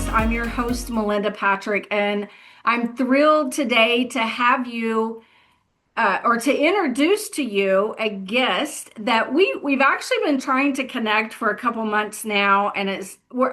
I'm your host, Melinda Patrick, and I'm thrilled today to have you or to introduce to you a guest that we've actually been trying to connect for a couple months now, and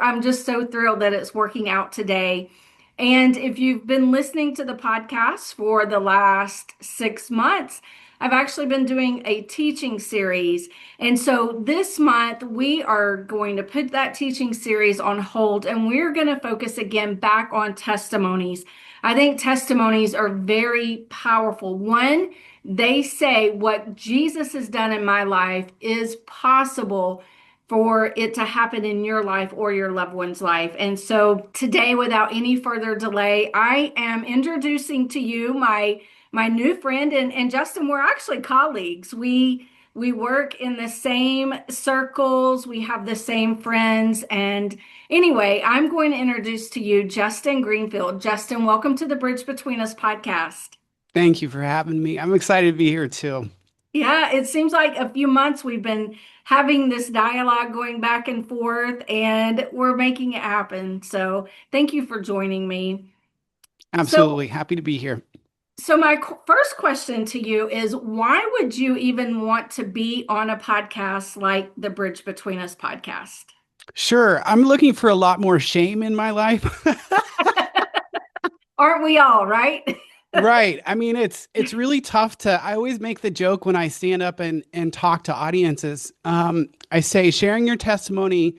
I'm just so thrilled that it's working out today. And if you've been listening to the podcast for the last 6 months, I've actually been doing a teaching series. And so this month, we are going to put that teaching series on hold and we're going to focus again back on testimonies. I think testimonies are very powerful. One, they say what Jesus has done in my life is possible for it to happen in your life or your loved one's life. And so today, without any further delay, I am introducing to you my new friend and Justin. We're actually colleagues. We work in the same circles. We have the same friends. And anyway, I'm going to introduce to you Justin Greenfield. Justin, welcome to the Bridge Between Us podcast. Thank you for having me. I'm excited to be here too. Yeah, it seems like a few months we've been having this dialogue going back and forth, and we're making it happen. So thank you for joining me. So, Absolutely happy to be here. so my first question to you is, why would you even want to be on a podcast like the Bridge Between Us podcast? Sure, I'm looking for a lot more shame in my life. Aren't we all, right? Right. I mean, it's really tough to I always make the joke when I stand up and talk to audiences. I say sharing your testimony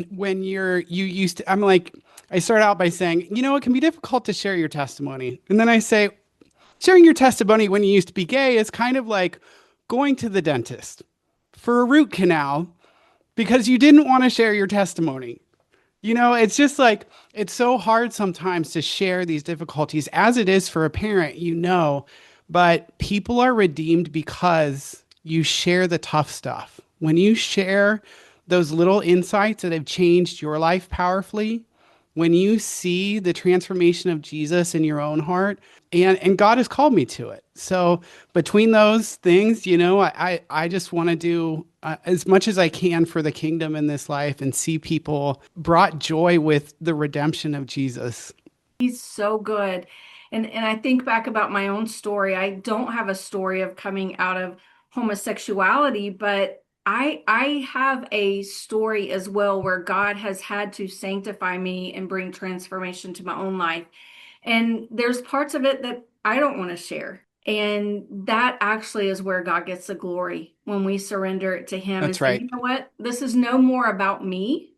when you used to I'm like I start out by saying, it can be difficult to share your testimony. And then I say sharing your testimony when you used to be gay is kind of like going to the dentist for a root canal because you didn't want to share your testimony. It's just like, it's so hard sometimes to share these difficulties as it is for a parent, but people are redeemed because you share the tough stuff. When you share those little insights that have changed your life powerfully, when you see the transformation of Jesus in your own heart, and God has called me to it. So between those things, I just want to do as much as I can for the kingdom in this life and see people brought joy with the redemption of Jesus. He's so good. And I think back about my own story. I don't have a story of coming out of homosexuality, but I have a story as well where God has had to sanctify me and bring transformation to my own life. And there's parts of it that I don't want to share. And that actually is where God gets the glory when we surrender it to Him and That's say, right. you know what? This is no more about me.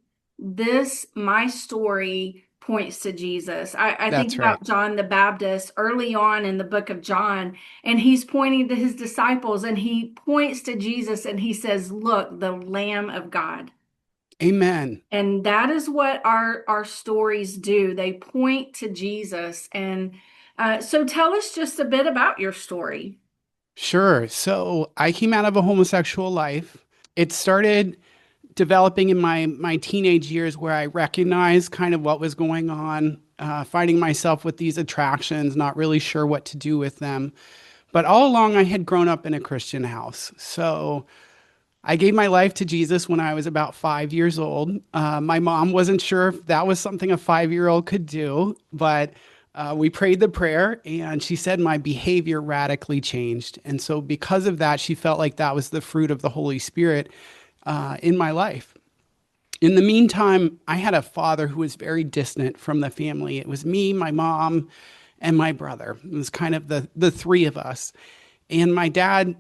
My story points to Jesus. I think That's right. about John the Baptist early on in the book of John, and he's pointing to his disciples and he points to Jesus and he says, look, the Lamb of God. Amen. And that is what our stories do. They point to Jesus. And so tell us just a bit about your story. Sure. So I came out of a homosexual life. It started developing in my teenage years where I recognized kind of what was going on, finding myself with these attractions, not really sure what to do with them. But all along, I had grown up in a Christian house. So I gave my life to Jesus when I was about 5 years old. My mom wasn't sure if that was something a 5-year-old could do, but we prayed the prayer and she said my behavior radically changed. And so, because of that, she felt like that was the fruit of the Holy Spirit in my life. In the meantime, I had a father who was very distant from the family. It was me, my mom, and my brother. It was kind of the three of us. And my dad,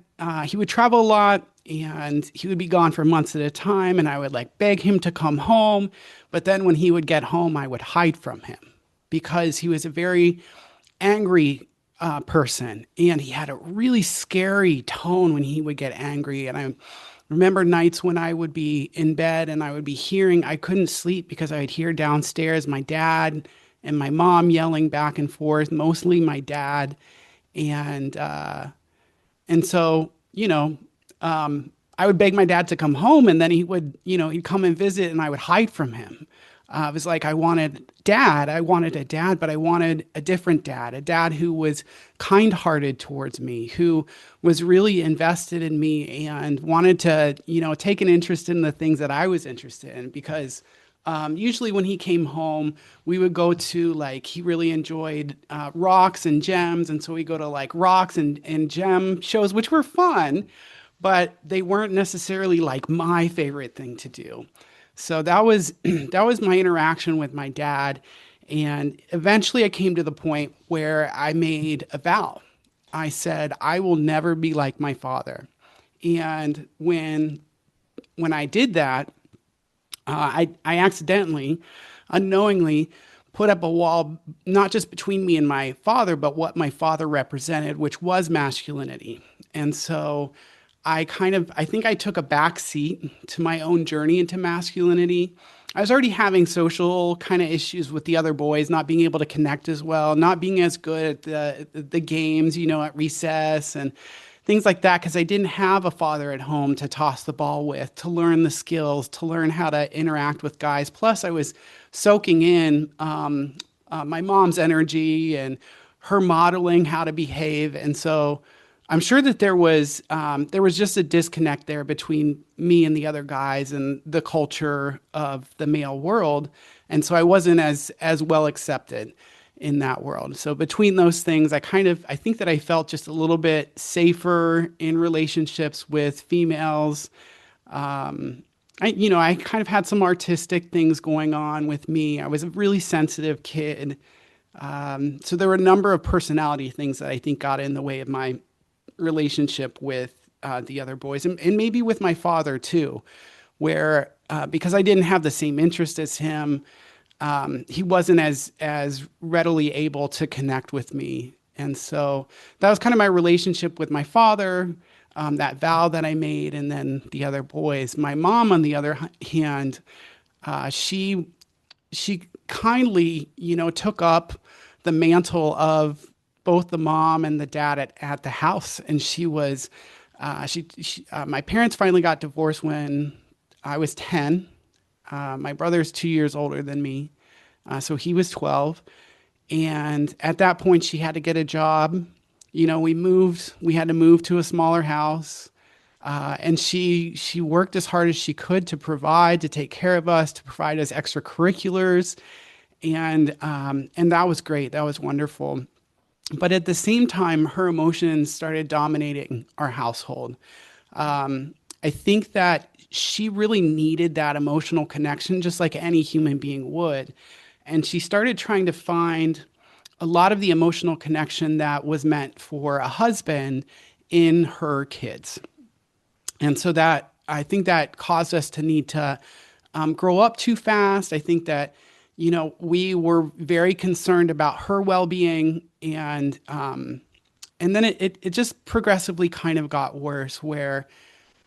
he would travel a lot and he would be gone for months at a time. And I would like beg him to come home. But then when he would get home, I would hide from him because he was a very angry person. And he had a really scary tone when he would get angry. And I remember nights when I would be in bed and I couldn't sleep because I would hear downstairs my dad and my mom yelling back and forth, mostly my dad. And, and so, I would beg my dad to come home and then he'd come and visit and I would hide from him. It was like I wanted a dad, but I wanted a different dad, a dad who was kind-hearted towards me, who was really invested in me and wanted to, take an interest in the things that I was interested in because Usually when he came home, we would go to like, he really enjoyed rocks and gems. And so we go to like rocks and gem shows, which were fun, but they weren't necessarily like my favorite thing to do. So that was that was my interaction with my dad. And eventually I came to the point where I made a vow. I said, I will never be like my father. And when I did that, I accidentally, unknowingly, put up a wall, not just between me and my father, but what my father represented, which was masculinity. And so I think I took a back seat to my own journey into masculinity. I was already having social kind of issues with the other boys, not being able to connect as well, not being as good at the games, at recess and things like that, because I didn't have a father at home to toss the ball with, to learn the skills, to learn how to interact with guys. Plus, I was soaking in my mom's energy and her modeling how to behave, and so I'm sure that there was just a disconnect there between me and the other guys and the culture of the male world, and so I wasn't as well accepted in that world. So between those things, I think that I felt just a little bit safer in relationships with females. I kind of had some artistic things going on with me. I was a really sensitive kid. So there were a number of personality things that I think got in the way of my relationship with the other boys, and maybe with my father too, where because I didn't have the same interest as him, he wasn't as readily able to connect with me. And so that was kind of my relationship with my father, that vow that I made, and then the other boys. My mom, on the other hand, she kindly, took up the mantle of both the mom and the dad at the house. And my parents finally got divorced when I was 10. My brother's 2 years older than me. So he was 12. And at that point, she had to get a job. We had to move to a smaller house. And she worked as hard as she could to provide, to take care of us, to provide us extracurriculars. And that was great. That was wonderful. But at the same time, her emotions started dominating our household. I think that she really needed that emotional connection, just like any human being would. And she started trying to find a lot of the emotional connection that was meant for a husband in her kids. And so I think that caused us to need to grow up too fast. I think that, we were very concerned about her well-being, and then it just progressively kind of got worse, where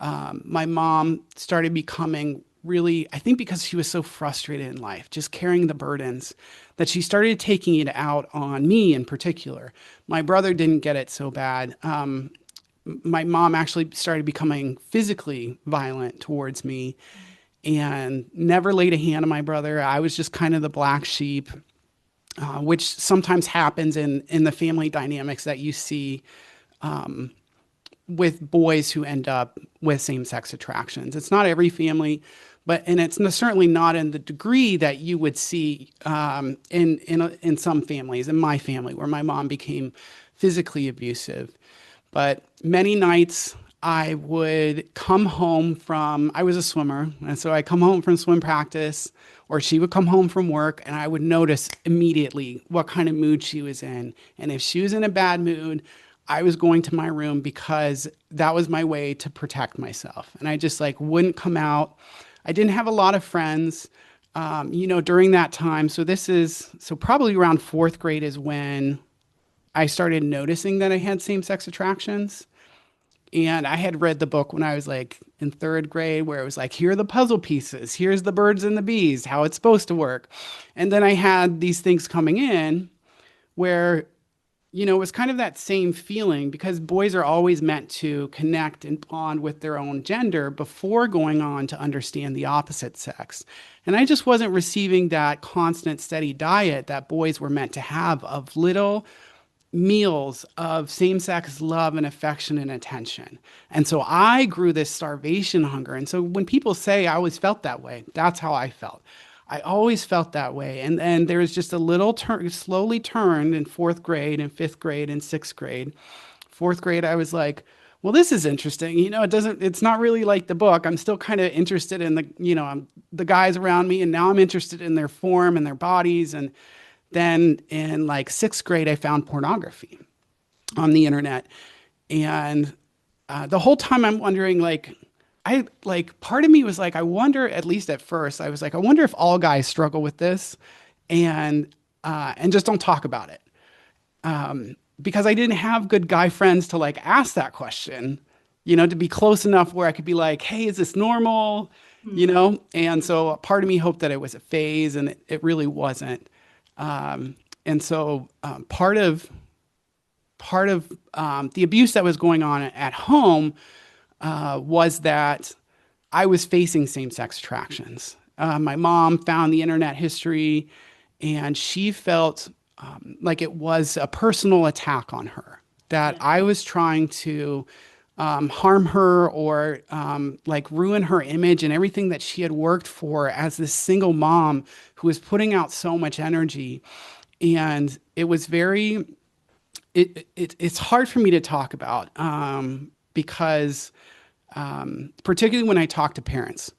my mom started becoming really, I think because she was so frustrated in life, just carrying the burdens, that she started taking it out on me in particular. My brother didn't get it so bad. My mom actually started becoming physically violent towards me and never laid a hand on my brother. I was just kind of the black sheep, which sometimes happens in the family dynamics that you see with boys who end up with same-sex attractions. It's not every family, and it's certainly not in the degree that you would see in some families, in my family, where my mom became physically abusive. But many nights I would come home I was a swimmer, and so I come home from swim practice, or she would come home from work, and I would notice immediately what kind of mood she was in. And if she was in a bad mood, I was going to my room, because that was my way to protect myself. And I just wouldn't come out. I didn't have a lot of friends, during that time. So probably around fourth grade is when I started noticing that I had same-sex attractions. And I had read the book when I was in third grade, where it was here are the puzzle pieces, here's the birds and the bees, how it's supposed to work. And then I had these things coming in where, it was kind of that same feeling, because boys are always meant to connect and bond with their own gender before going on to understand the opposite sex. And I just wasn't receiving that constant, steady diet that boys were meant to have, of little meals of same-sex love and affection and attention. And so I grew this starvation hunger. And so when people say I always felt that way, that's how I felt. I always felt that way. And then there was just a little turn, slowly turned in fourth grade and fifth grade and sixth grade. Fourth grade, I was like, well, this is interesting. It's not really like the book. I'm still kind of interested in the guys around me. And now I'm interested in their form and their bodies. And then in like sixth grade, I found pornography on the internet. And the whole time I'm wondering, part of me was like, I wonder, at least at first, I was like, I wonder if all guys struggle with this and just don't talk about it. Because I didn't have good guy friends to like ask that question, to be close enough where I could be like, hey, is this normal? And so a part of me hoped that it was a phase, and it really wasn't. And so part of the abuse that was going on at home was that I was facing same-sex attractions. My mom found the internet history, and she felt like it was a personal attack on her, that Yeah. I was trying to harm her or like ruin her image and everything that she had worked for as this single mom who was putting out so much energy. And it was it's hard for me to talk about because particularly when I talk to parents,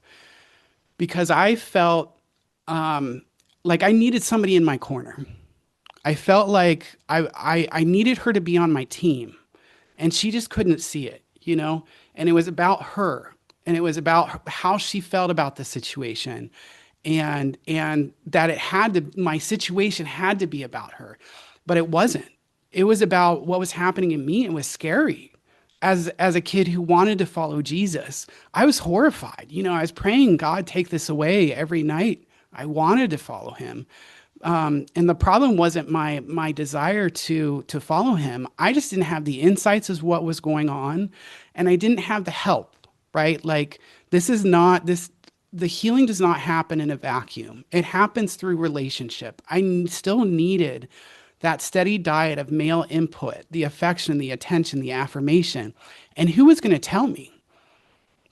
because I felt like I needed somebody in my corner. I felt like I needed her to be on my team, and she just couldn't see it. And it was about her, and it was about how she felt about the situation, and that my situation had to be about her, but it wasn't. It was about what was happening in me. It was scary. As a kid who wanted to follow Jesus, I was horrified. I was praying, God, take this away every night. I wanted to follow him. And the problem wasn't my desire to follow him. I just didn't have the insights as what was going on, and I didn't have the help, right? Like the healing does not happen in a vacuum. It happens through relationship. Still needed that steady diet of male input, the affection, the attention, the affirmation. And who was going to tell me?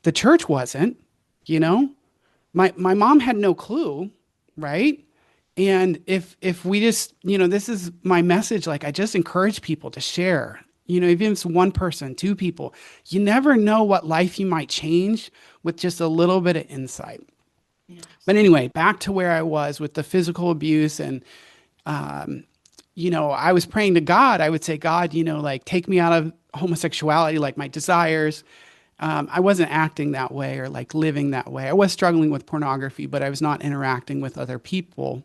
The church wasn't, you know? My mom had no clue, right? And if we just, this is my message, like I just encourage people to share, even if it's one person, two people, you never know what life you might change with just a little bit of insight. Yes. But anyway, back to where I was with the physical abuse and, I was praying to God. I would say, God, like take me out of homosexuality, like my desires. I wasn't acting that way or like living that way. I was struggling with pornography, but I was not interacting with other people.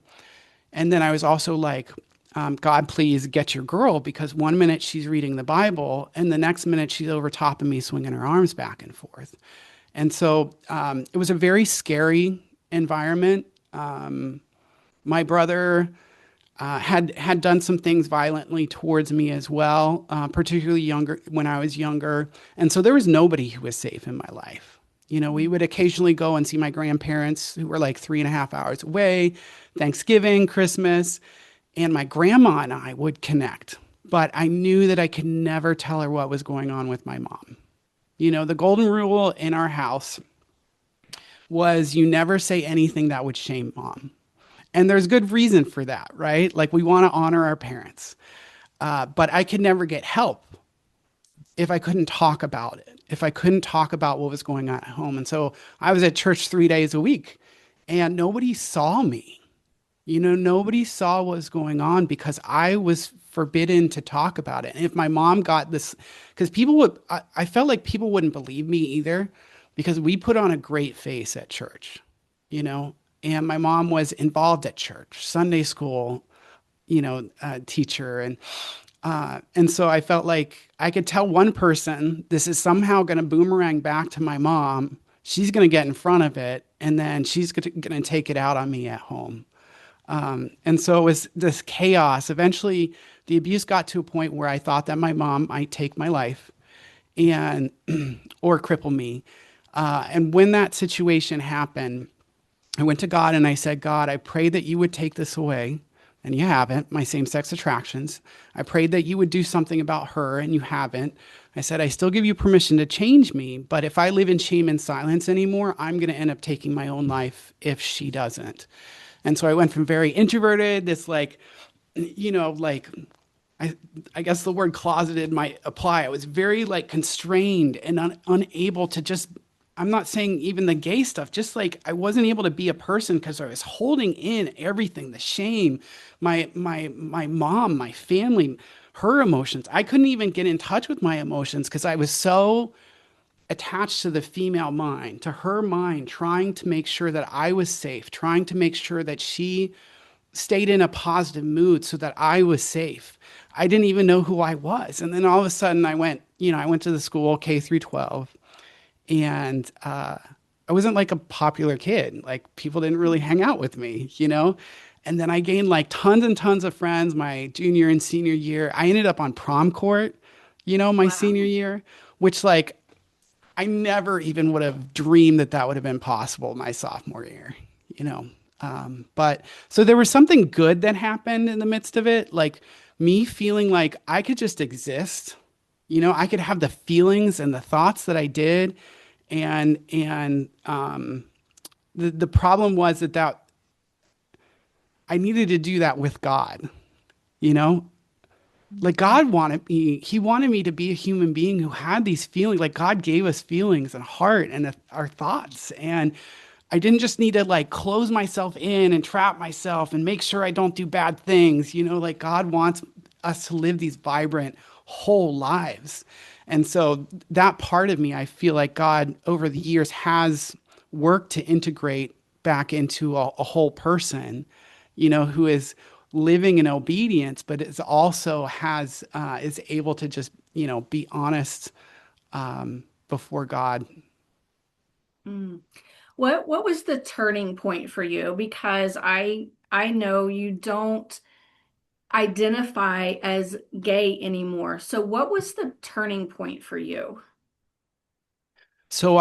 And then I was also like, God, please get your girl, because one minute she's reading the Bible and the next minute she's over top of me swinging her arms back and forth. And so it was a very scary environment. My brother had done some things violently towards me as well, particularly younger when I was younger. And so there was nobody who was safe in my life. We would occasionally go and see my grandparents who were like 3.5 hours away, Thanksgiving, Christmas, and my grandma and I would connect. But I knew that I could never tell her what was going on with my mom. The golden rule in our house was you never say anything that would shame mom. And there's good reason for that, right? Like we want to honor our parents. But I could never get help if I couldn't talk about it, if I couldn't talk about what was going on at home. And so I was at church 3 days a week and nobody saw me. Nobody saw what was going on because I was forbidden to talk about it. And if my mom got this, because I felt like people wouldn't believe me either because we put on a great face at church, and my mom was involved at church, Sunday school, teacher. And so I felt like I could tell one person, this is somehow going to boomerang back to my mom. She's going to get in front of it, and then she's going to take it out on me at home. And so it was this chaos. Eventually, the abuse got to a point where I thought that my mom might take my life and or cripple me. And when that situation happened, I went to God and I said, God, I pray that you would take this away. And you haven't, my same-sex attractions. I prayed that you would do something about her, and you haven't. I said, I still give you permission to change me, but if I live in shame and silence anymore, I'm going to end up taking my own life if she doesn't. And so I went from very introverted, this like, like I, I guess the word closeted might apply. I was very like constrained and unable to just, I'm not saying even the gay stuff, just like I wasn't able to be a person because I was holding in everything, the shame, my mom, my family, her emotions. I couldn't even get in touch with my emotions because I was so attached to the female mind, to her mind, trying to make sure that I was safe, trying to make sure that she stayed in a positive mood so that I was safe. I didn't even know who I was. And then all of a sudden I went to the school K through 12 and I wasn't like a popular kid. Like people didn't really hang out with me. And then I gained like tons and tons of friends my junior and senior year. I ended up on prom court, my senior Wow. year, which like I never even would have dreamed that that would have been possible my sophomore year, you know. But so there was something good that happened in the midst of it, like me feeling like I could just exist, I could have the feelings and the thoughts that I did, and the problem was that I needed to do that with God, you know. Like God wanted me, He wanted me to be a human being who had these feelings. Like God gave us feelings and heart and our thoughts. And I didn't just need to like close myself in and trap myself and make sure I don't do bad things. Like God wants us to live these vibrant, whole lives. And so that part of me, I feel like God over the years has worked to integrate back into a whole person, who is living in obedience, but is also is able to just, be honest before God. Mm. What was the turning point for you? Because I know you don't identify as gay anymore. So what was the turning point for you? So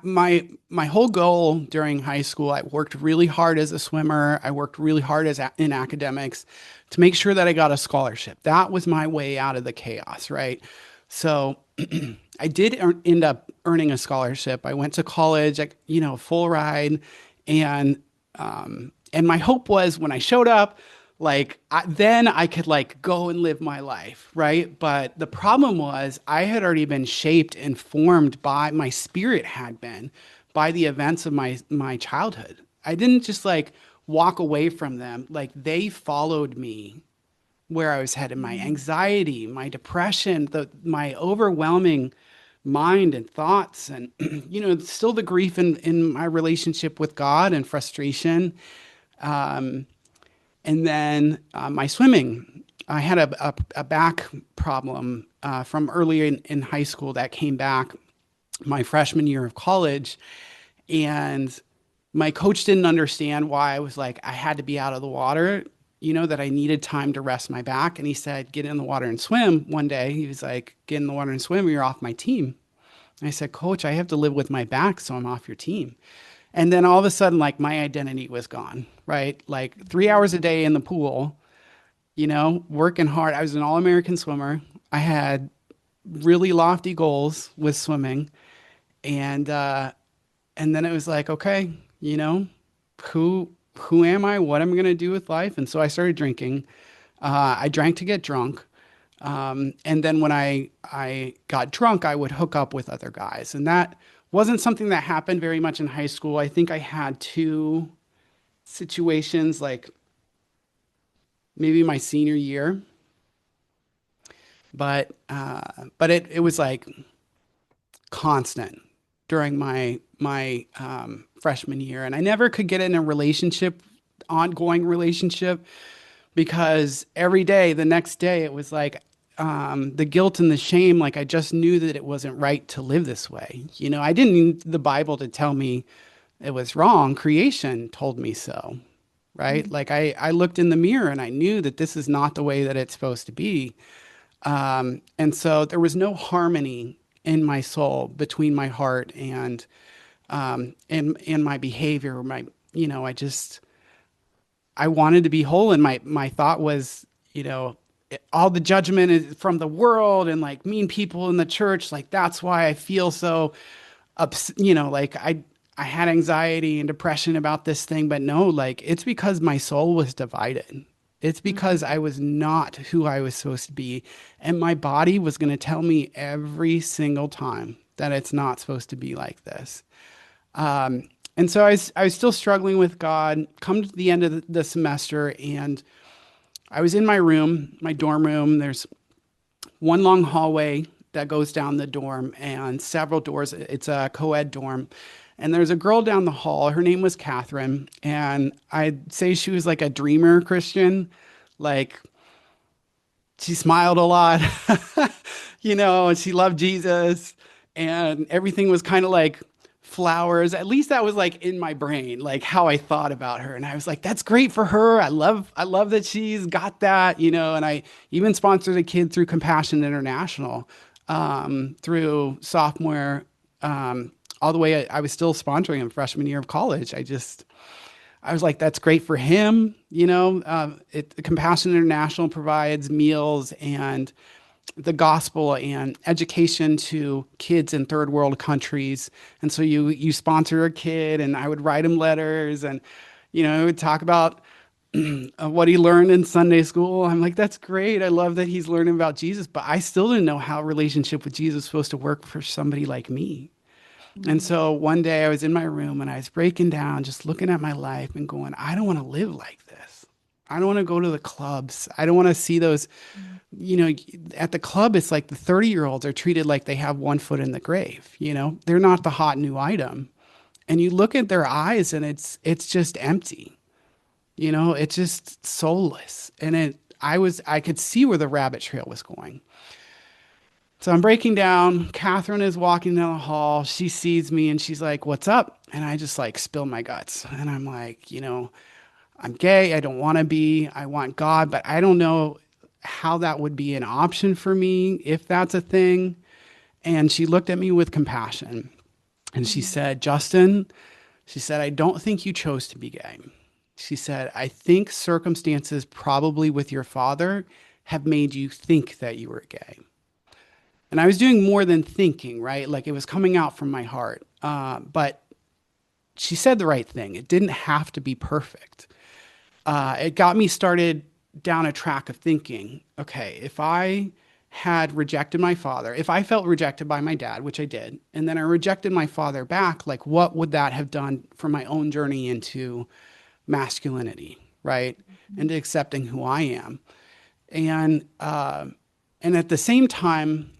my whole goal during high school, I worked really hard as a swimmer. I worked really hard in academics to make sure that I got a scholarship. That was my way out of the chaos, right? So I did end up earning a scholarship. I went to college, like, full ride, and my hope was when I showed up, like then I could like go and live my life, right? But the problem was I had already been shaped and formed by my spirit had been by the events of my childhood. I didn't just like walk away from them, like they followed me where I was headed. My Mm. anxiety, my depression, my overwhelming mind and thoughts, and still the grief in my relationship with God and frustration. And then my swimming, I had a back problem from earlier in high school that came back my freshman year of college. And my coach didn't understand why I was like, I had to be out of the water, that I needed time to rest my back. And he said, get in the water and swim. One day, he was like, get in the water and swim, or you're off my team. And I said, Coach, I have to live with my back, so I'm off your team. And then all of a sudden, like my identity was gone, right? Like 3 hours a day in the pool, working hard. I was an all-American swimmer. I had really lofty goals with swimming. And and then it was like, okay, you know, who am I? What am I gonna do with life? And so I started drinking. I drank to get drunk. And then when I got drunk, I would hook up with other guys. And that wasn't something that happened very much in high school. I think I had two situations, like maybe my senior year, but it was like constant during my freshman year, and I never could get in a relationship, ongoing relationship, because every day, the next day, it was like the guilt and the shame. Like I just knew that it wasn't right to live this way. I didn't need the Bible to tell me it was wrong. Creation told me so, right? Like I looked in the mirror and I knew that this is not the way that it's supposed to be. And so there was no harmony in my soul between my heart and my behavior. I wanted to be whole, and my thought was, all the judgment is from the world and like mean people in the church. Like that's why I feel so like I had anxiety and depression about this thing, but no, like it's because my soul was divided. It's because I was not who I was supposed to be. And my body was going to tell me every single time that it's not supposed to be like this. And so I was still struggling with God. Come to the end of the semester, and I was in my room, my dorm room. There's one long hallway that goes down the dorm and several doors. It's a co-ed dorm. And there's a girl down the hall. Her name was Catherine. And I'd say she was like a dreamer Christian. Like she smiled a lot, and she loved Jesus. And everything was kind of like flowers. At least that was like in my brain, like how I thought about her. And I was like, that's great for her. I love that she's got that. And I even sponsored a kid through Compassion International, through sophomore, all the way. I was still sponsoring him freshman year of college. I was like, that's great for him. Compassion International provides meals and the gospel and education to kids in third world countries. And so you sponsor a kid, and I would write him letters, and I would talk about what he learned in Sunday school. I'm like, that's great. I love that he's learning about Jesus, but I still didn't know how a relationship with Jesus was supposed to work for somebody like me. And Mm-hmm. so one day I was in my room and I was breaking down, just looking at my life and going, I don't want to live like this. I don't want to go to the clubs. I don't want to see those, you know, at the club, it's like the 30-year-olds are treated like they have one foot in the grave. They're not the hot new item. And you look at their eyes and it's just empty. It's just soulless. And I could see where the rabbit trail was going. So I'm breaking down. Catherine is walking down the hall. She sees me and she's like, "What's up?" And I just like spill my guts. And I'm like, I'm gay. I don't want to be. I want God, but I don't know how that would be an option for me if that's a thing. And she looked at me with compassion and she said, "Justin," she said, "I don't think you chose to be gay." She said, "I think circumstances, probably with your father, have made you think that you were gay." And I was doing more than thinking, right? Like it was coming out from my heart. But she said the right thing. It didn't have to be perfect. It got me started down a track of thinking, okay, if I had rejected my father, if I felt rejected by my dad, which I did, and then I rejected my father back, like what would that have done for my own journey into masculinity, right? And accepting who I am. And at the same time,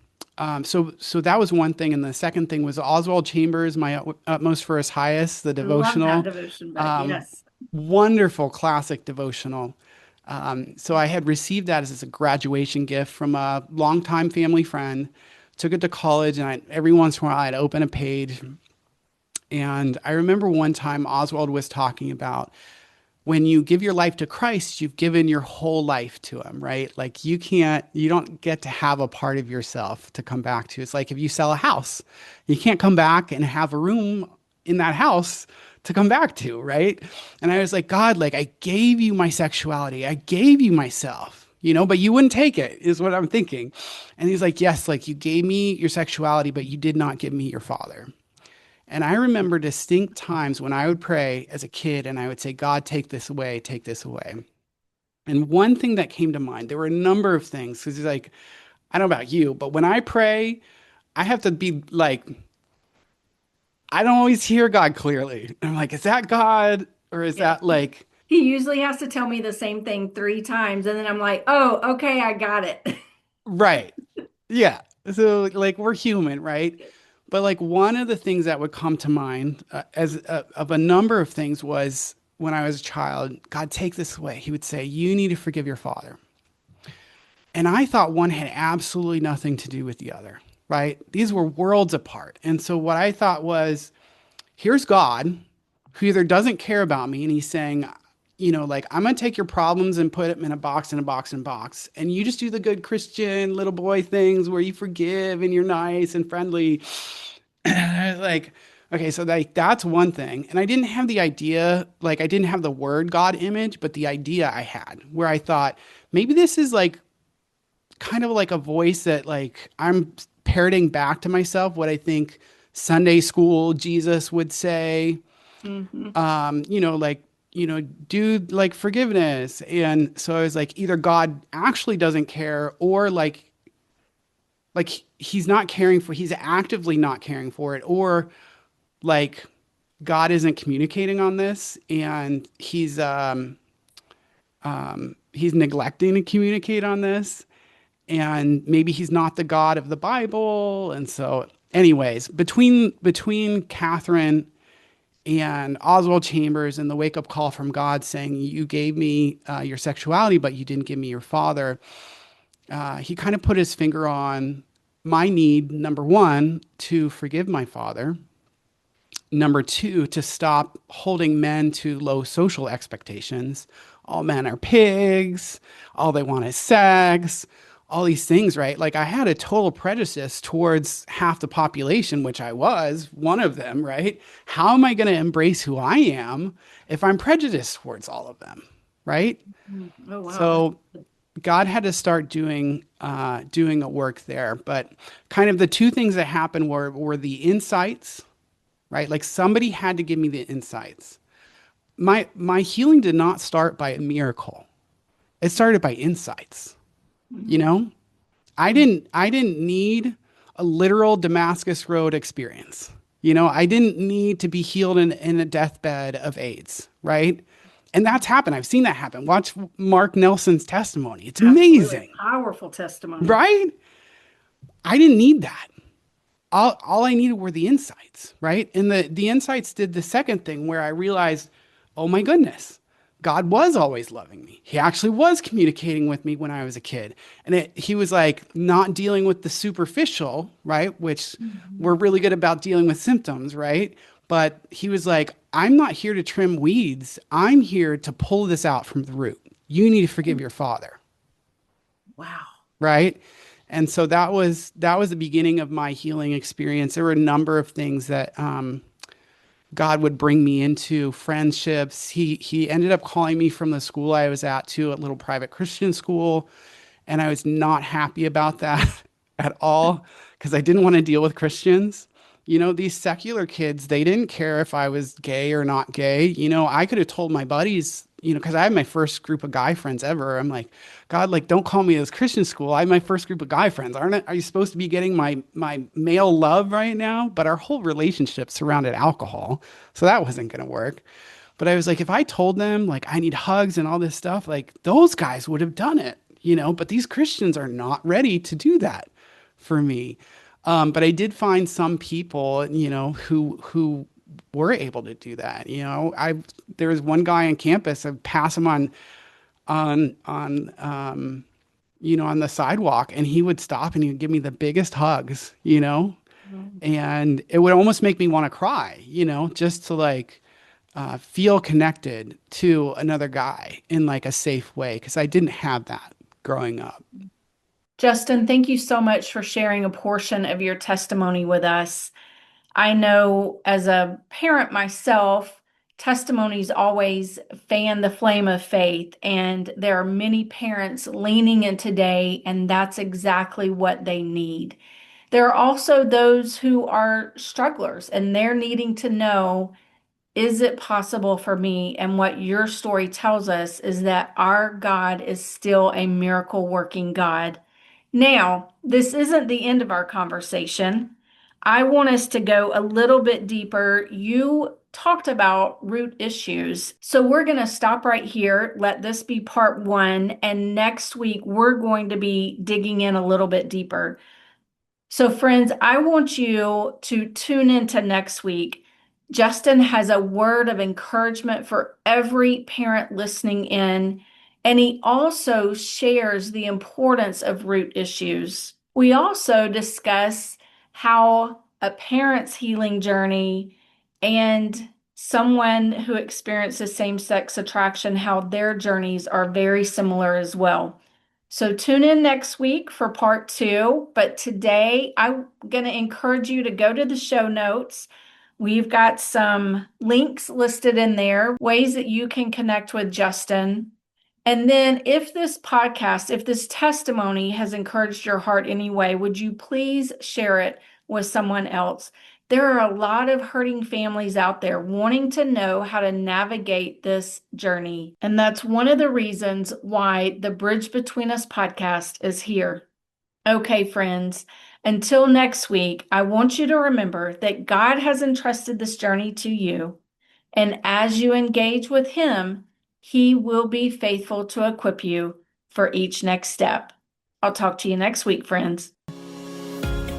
so that was one thing, and the second thing was Oswald Chambers, my utmost for his highest, the I love that devotional, devotion book. Yes. wonderful classic devotional. So I had received that as a graduation gift from a longtime family friend. Took it to college, and every once in a while I'd open a page, and I remember one time Oswald was talking about when you give your life to Christ, you've given your whole life to him, right? Like you don't get to have a part of yourself to come back to. It's like if you sell a house, you can't come back and have a room in that house to come back to, right? And I was like, God, like I gave you my sexuality. I gave you myself, but you wouldn't take it, is what I'm thinking. And he's like, yes, like you gave me your sexuality, but you did not give me your father. And I remember distinct times when I would pray as a kid and I would say, God, take this away, take this away. And one thing that came to mind, there were a number of things, because he's like, I don't know about you, but when I pray, I have to be like, I don't always hear God clearly. And I'm like, is that God? Or is Yeah. that like, He usually has to tell me the same thing 3 times, and then I'm like, oh, okay, I got it. right? Yeah. So like we're human, right? But like one of the things that would come to mind of a number of things was when I was a child, God, take this away. He would say, you need to forgive your father. And I thought one had absolutely nothing to do with the other, right? These were worlds apart. And so what I thought was, here's God who either doesn't care about me and he's saying, like, I'm going to take your problems and put them in a box, in a box, in a box. And you just do the good Christian little boy things where you forgive and you're nice and friendly. And I was like, okay, so that's one thing. And I didn't have the idea, like, I didn't have the word God image, but the idea I had where I thought maybe this is like kind of like a voice that like I'm parroting back to myself what I think Sunday school Jesus would say, Hmm. like, dude, like forgiveness. And so I was like, either God actually doesn't care, or he's not caring for, he's actively not caring for it, or like God isn't communicating on this, and he's neglecting to communicate on this, and maybe he's not the God of the Bible. And so, anyways, between Catherine and Oswald Chambers and the wake up call from God saying, "You gave me your sexuality, but you didn't give me your father," he kind of put his finger on my need, number one, to forgive my father. Number two, to stop holding men to low social expectations. All men are pigs. All they want is sex. All these things, right? Like I had a total prejudice towards half the population, which I was one of them, right? How am I going to embrace who I am if I'm prejudiced towards all of them, right? Oh, wow. So God had to start doing a work there. But kind of the two things that happened were the insights, right? Like somebody had to give me the insights. My healing did not start by a miracle. It started by insights, you Mhm. know? I didn't need a literal Damascus Road experience. I didn't need to be healed in a deathbed of AIDS, right? And that's happened. I've seen that happen. Watch Mark Nelson's testimony. It's Absolutely. amazing, Powerful testimony. right? I didn't need that. All I needed were the insights, right? And the insights did the second thing where I realized, oh my goodness, God was always loving me. He actually was communicating with me when I was a kid. And he was like not dealing with the superficial, right? Which Mhm. we're really good about dealing with symptoms, right? But he was like, I'm not here to trim weeds. I'm here to pull this out from the root. You need to forgive your father, Wow. right? And so that was the beginning of my healing experience. There were a number of things that God would bring me into, friendships. He ended up calling me from the school I was at to a little private Christian school, and I was not happy about that at all because I didn't want to deal with Christians. These secular kids, they didn't care if I was gay or not gay. I could have told my buddies, because I had my first group of guy friends ever. I'm like, God, like, don't call me this Christian school. I have my first group of guy friends. Are you supposed to be getting my male love right now? But our whole relationship surrounded alcohol, so that wasn't going to work. But I was like, if I told them like I need hugs and all this stuff, like those guys would have done it, but these Christians are not ready to do that for me. But I did find some people, who were able to do that. There was one guy on campus. I'd pass him on the sidewalk, and he would stop and he would give me the biggest hugs. Mhm. And it would almost make me want to cry, just to like feel connected to another guy in like a safe way, because I didn't have that growing up. Justin, thank you so much for sharing a portion of your testimony with us. I know as a parent myself, testimonies always fan the flame of faith, and there are many parents leaning in today, and that's exactly what they need. There are also those who are strugglers, and they're needing to know, is it possible for me? And what your story tells us is that our God is still a miracle working God. Now, this isn't the end of our conversation. I want us to go a little bit deeper. You talked about root issues. So we're going to stop right here. Let this be part one. And next week, we're going to be digging in a little bit deeper. So, friends, I want you to tune into next week. Justin has a word of encouragement for every parent listening in, and he also shares the importance of root issues. We also discuss how a parent's healing journey and someone who experiences same-sex attraction, how their journeys are very similar as well. So tune in next week for part two. But today, I'm going to encourage you to go to the show notes. We've got some links listed in there, ways that you can connect with Justin. And then, if this podcast, if this testimony has encouraged your heart anyway, would you please share it with someone else? There are a lot of hurting families out there wanting to know how to navigate this journey. And that's one of the reasons why the Bridge Between Us podcast is here. Okay, friends, until next week, I want you to remember that God has entrusted this journey to you. And as you engage with Him, He will be faithful to equip you for each next step. I'll talk to you next week, friends.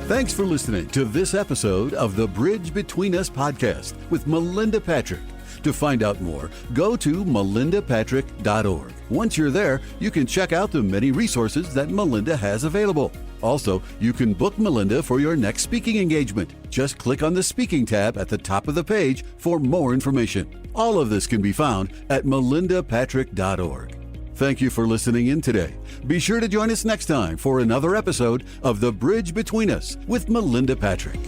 Thanks for listening to this episode of the Bridge Between Us podcast with Melinda Patrick. To find out more, go to melindapatrick.org. Once you're there, you can check out the many resources that Melinda has available. Also, you can book Melinda for your next speaking engagement. Just click on the speaking tab at the top of the page for more information. All of this can be found at melindapatrick.org. Thank you for listening in today. Be sure to join us next time for another episode of The Bridge Between Us with Melinda Patrick.